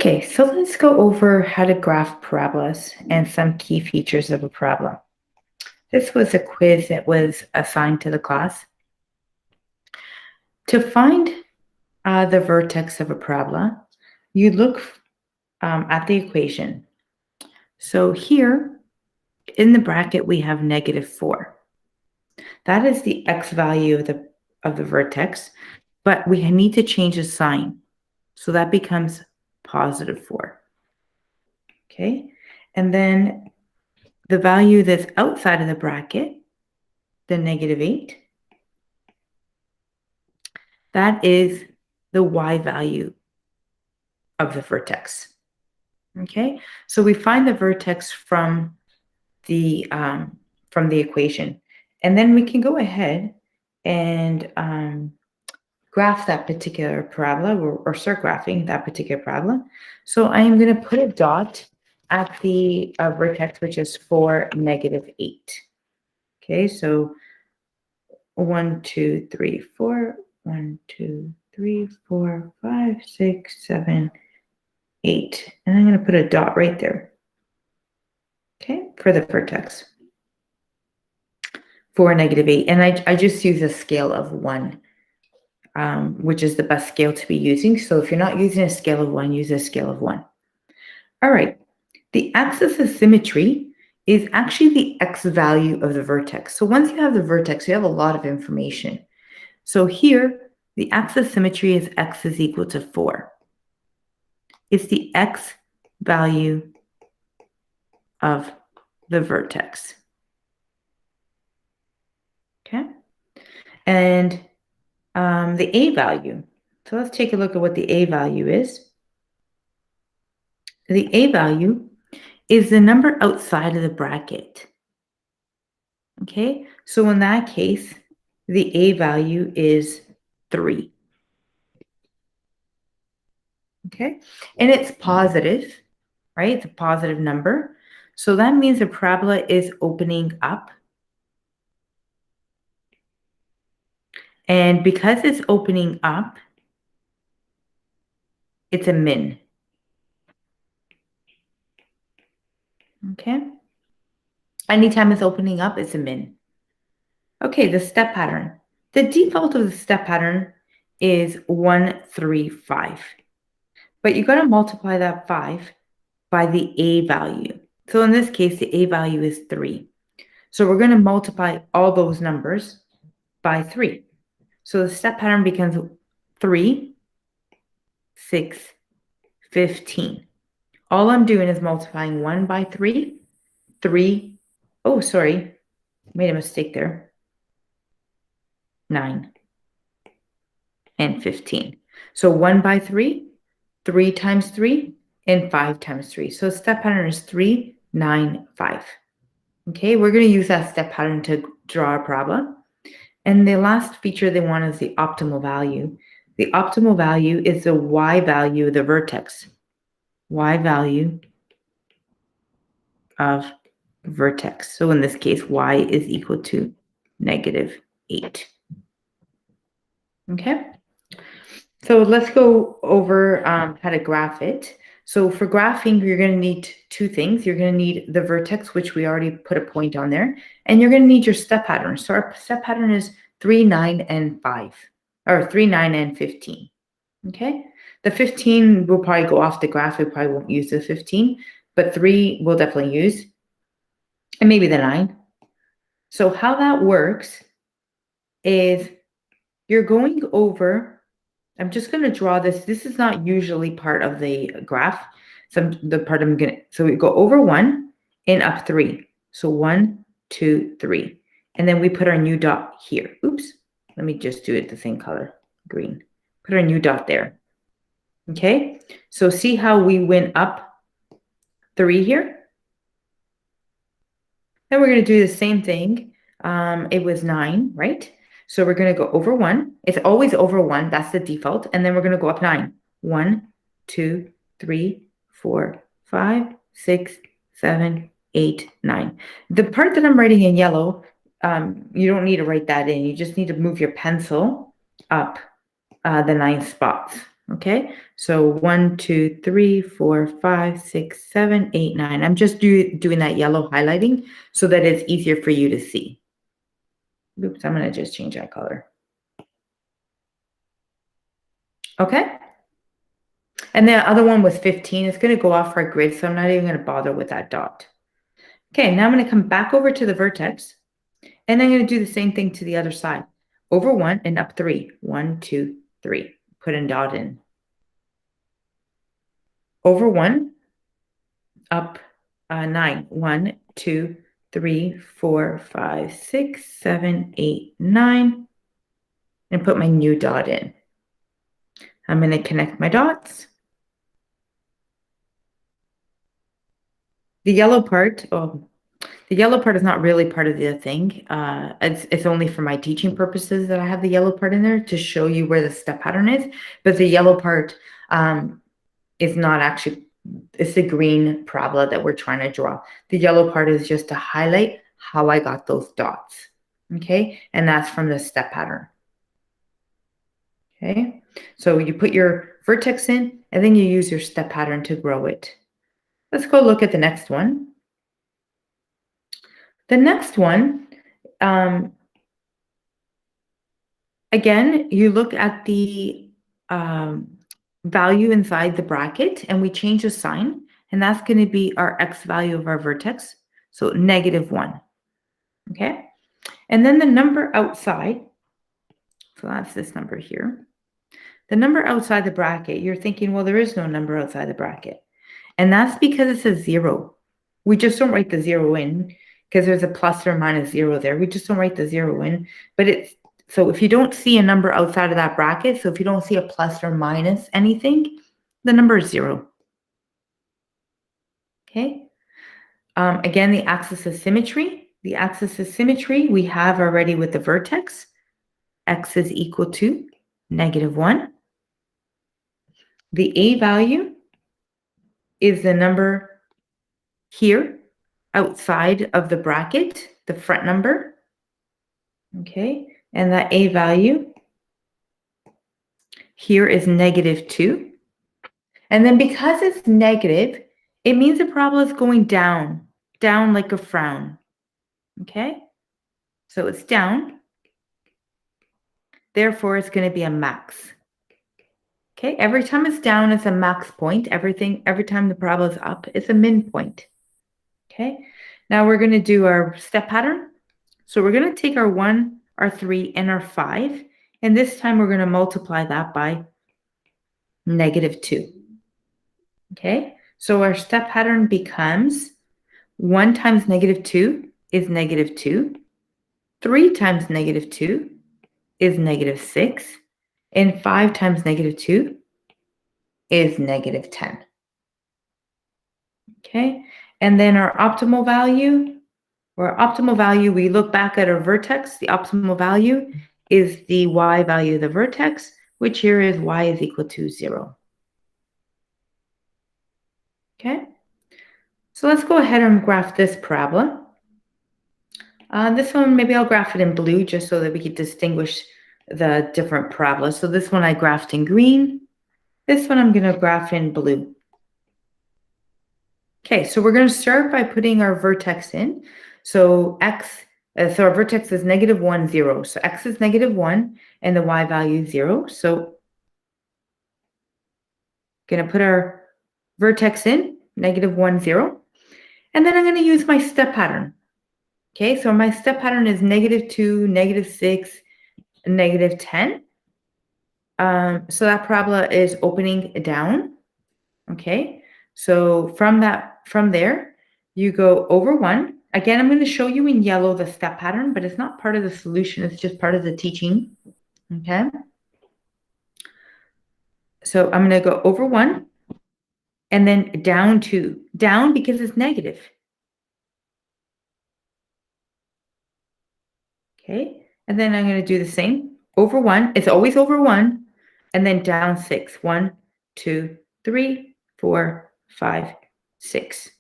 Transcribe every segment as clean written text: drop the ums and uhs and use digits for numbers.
Okay, so let's go over how to graph parabolas and some key features of a parabola. This was a quiz that was assigned to the class. To find the vertex of a parabola, you look at the equation. So here in the bracket, we have -4. That is the x value of the vertex, but we need to change the sign. So that becomes +4. Okay, and then the value that's outside of the bracket, the -8, that is the y value of the vertex. Okay, so we find the vertex from the equation, and then we can go ahead and graph that particular parabola or start graphing that particular parabola. So I am going to put a dot at the vertex, which is 4, -8. Okay, so 1, 2, 3, 4, 1, 2, 3, 4, 5, 6, 7, 8. And I'm going to put a dot right there. Okay, for the vertex. 4, -8. And I just use a scale of 1, which is the best scale to be using. So if you're not using a scale of 1, use a scale of 1. All right. The axis of symmetry is actually the x value of the vertex. So once you have the vertex, you have a lot of information. So here, the axis of symmetry is x is equal to 4. It's the x value of the vertex. Okay? And the a value. So let's take a look at what the a value is. The a value is the number outside of the bracket. Okay? So in that case, the a value is 3. Okay? And it's positive, right? It's a positive number. So that means the parabola is opening up. And because it's opening up, it's a min. Okay? Anytime it's opening up, it's a min. Okay, the step pattern. The default of the step pattern is 1, 3, 5. But you're going to multiply that 5 by the a value. So in this case, the a value is 3. So we're going to multiply all those numbers by 3. So the step pattern becomes 3, 6, 15. All I'm doing is multiplying 1 by 3, 3, oh, sorry, made a mistake there, 9, and 15. So 1 by 3, 3 times 3, and 5 times 3. So step pattern is 3, 9, 5. Okay, we're going to use that step pattern to draw a parabola. And the last feature they want is the optimal value. The optimal value is the y value of the vertex. Y value of vertex. So in this case, y is equal to -8. Okay? So let's go over how to graph it. So for graphing, you're going to need 2 things. You're going to need the vertex, which we already put a point on there, and you're going to need your step pattern. So our step pattern is 3, 9, and 5, or 3, 9, and 15. Okay? The 15 will probably go off the graph. We probably won't use the 15, but 3 we'll definitely use, and maybe the 9. So how that works is you're going over. I'm just going to draw this. This is not usually part of the graph. So we go over 1 and up 3. So 1, 2, 3. And then we put our new dot here. Oops. Let me just do it the same color, green. Put our new dot there. Okay. So see how we went up 3 here? Then we're going to do the same thing. It was 9, right? So we're going to go over 1. It's always over 1. That's the default. And then we're going to go up 9. 1, 2, 3, 4, 5, 6, 7, 8, 9. The part that I'm writing in yellow, you don't need to write that in. You just need to move your pencil up the 9 spots. Okay, so 1, 2, 3, 4, 5, 6, 7, 8, 9. I'm just doing that yellow highlighting so that it's easier for you to see. Oops, I'm going to just change that color. Okay. And the other one was 15. It's going to go off our grid, so I'm not even going to bother with that dot. Okay, now I'm going to come back over to the vertex, and I'm going to do the same thing to the other side. Over 1 and up 3. 1, 2, 3. Put a dot in. Over 1, up 9. 1, 2, 3, 4, 5, 6, 7, 8, 9. And put my new dot in. I'm going to connect my dots. The yellow part, the yellow part is not really part of the thing. It's only for my teaching purposes that I have the yellow part in there to show you where the step pattern is. But the yellow part is not actually, it's the green parabola that we're trying to draw. The yellow part is just to highlight how I got those dots. Okay, and that's from the step pattern. Okay, so you put your vertex in, and then you use your step pattern to grow it. Let's go look at the next one. The next one, again, you look at the value inside the bracket, and we change the sign, and that's going to be our x value of our vertex, so -1. Okay, and then the number outside, so that's this number here. The number outside the bracket, you're thinking, well, there is no number outside the bracket. And that's because it says 0. We just don't write the 0 in because there's a plus or minus 0 there. We just don't write the 0 in. But it's, so if you don't see a number outside of that bracket, so if you don't see a plus or minus anything, the number is 0. Okay. Again, the axis of symmetry. The axis of symmetry we have already with the vertex. X is equal to -1. The A value is the number here outside of the bracket, the front number. Okay, and that A value here is -2. And then because it's negative, it means the parabola is going down, down like a frown. Okay, so it's down. Therefore, it's going to be a max. Okay, every time it's down, it's a max point. Every time the parabola is up, it's a min point. Okay, now we're going to do our step pattern. So we're going to take our 1, our 3, and our 5, and this time we're going to multiply that by -2. Okay, so our step pattern becomes 1 times -2 is -2, 3 times -2 is -6, and 5 times -2 is -10. Okay, and then our optimal value, we look back at our vertex. The optimal value is the y value of the vertex, which here is y is equal to 0. Okay, so let's go ahead and graph this parabola. This one, maybe I'll graph it in blue just so that we can distinguish the different parabolas. So this one I graphed in green. This one I'm going to graph in blue. Okay, so we're going to start by putting our vertex in. So so our vertex is -1, 0. So x is -1 and the y value is 0. So going to put our vertex in, -1, 0. And then I'm going to use my step pattern. Okay, so my step pattern is -2, -6, and -10. So that parabola is opening down. Okay, so from there, you go over 1. Again, I'm going to show you in yellow the step pattern, but it's not part of the solution. It's just part of the teaching. Okay, so I'm going to go over 1 and then down 2. Down because it's negative. Okay, and then I'm going to do the same. Over 1. It's always over 1. And then down 6. 1, 2, 3, 4, 5, 6.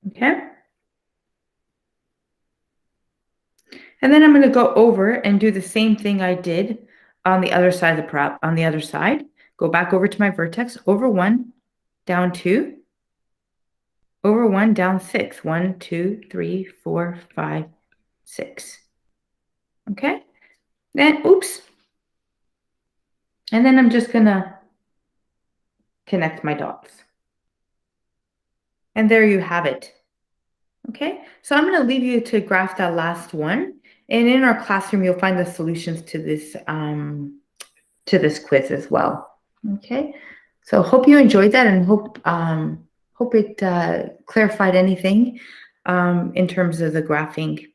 Okay. And then I'm going to go over and do the same thing I did on the other side of the prop, on the other side, go back over to my vertex, over 1, down 2, over 1, down 6. 1, 2, 3, 4, 5, 6. Okay? Then, oops. And then I'm just going to connect my dots. And there you have it. Okay, so I'm going to leave you to graph that last one. And in our classroom, you'll find the solutions to this quiz as well. Okay, so hope you enjoyed that, and hope it clarified anything in terms of the graphing